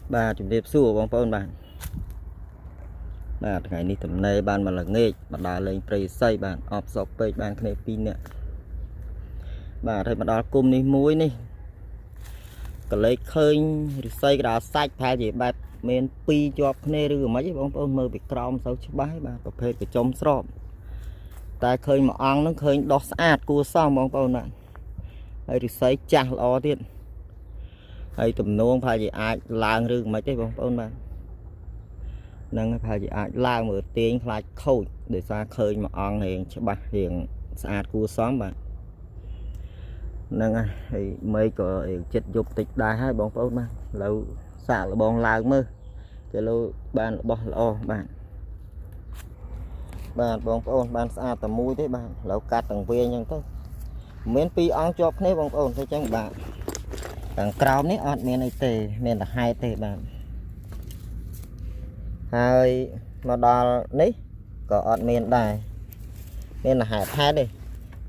bà chuẩn bị xua bóng phôn bạn bà ngày ní tầm này bạn mà là nghề mà đá lên prey xây bạn ọp dọc bê bạn cái này pin nè bà thấy mà đá cung ní muối ní có lấy khơi xây cái đá sạch thay gì bà men pi cho cái này rồi mấy bóng phôn mơ bị crom sao chứ bái bà tập phê cái trống sọp ta khơi mà ăn nó khơi đo sát cua xong bóng phôn bạn hay thì xây chặt loទៀតហើយទំនួងផាជាអាចឡើងឬមិនទេបងប្អូនបាទនឹងផាជាអាចឡើងមើលទាញខ្លាចខូចដោយសារឃើញមួយអង្គរៀងច្បាស់រៀងស្អាតគួរសមបាទហ្នឹងហើយមេឃក៏រៀងចិត្តយប់តិចដែរហើយបងប្អូនបាទឥឡូវសាកលបងឡើងមើលគេលើបានរបស់ល្អបាទបងប្អូនបានស្អាតតែមួយទេបាទឥឡូវកាត់ទាំងវាអញ្ចឹងទៅមានពីរអង្គជាប់គ្នាបងប្អូនទៅអញ្ចឹងបាទខាងក្រោមនេះអត់មានអីទេមានតែហែកទេបាទហើយមកដល់នេះក៏អត់មានដែរមានតែហែកហែកទេ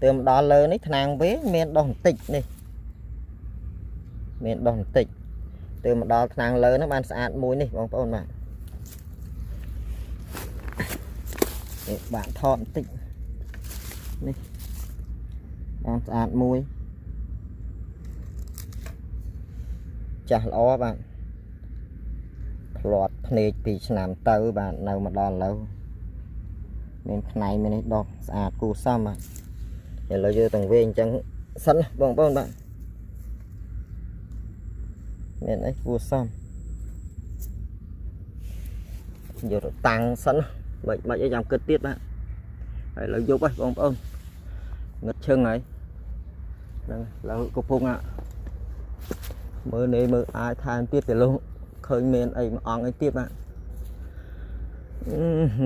ទើបមកដល់លើនេះថ្នាំងវាមានដុះបន្តិចនេះមានដុះបន្តិចទើបមកដល់ថ្នាំងលើនោះបានស្អាតមួយនេះបងប្អូនបាទនេះបាក់ថតបន្តិចនេះបានស្អាតមួយចាស់ល្អបាទផ្លាត់ភ្នែក2ឆ្នាំទៅបាទនៅមកដល់ឥឡូវមានផ្នែកមាននេះដកស្អាតគួរសមបាទឥឡូវយើងទាំងវាអញ្ចឹងសិនបងប្អូនបាទមានអីគួរសមយកទៅតាំងសិនមិនអីចាំគិតទៀតបាទហើយឥឡូវយប់ហើយបងប្អូនងឹតឈឹងហើយហ្នឹងឥឡូវកំពុងមើលនេះមើលអាចថែមទៀតទៅលោកឃើញមានអីមួយអង្គអីទៀតបាទ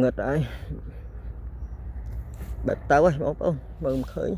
ងឹតហើយបែបទៅហើយបងប្អូនមើលមិនឃើញ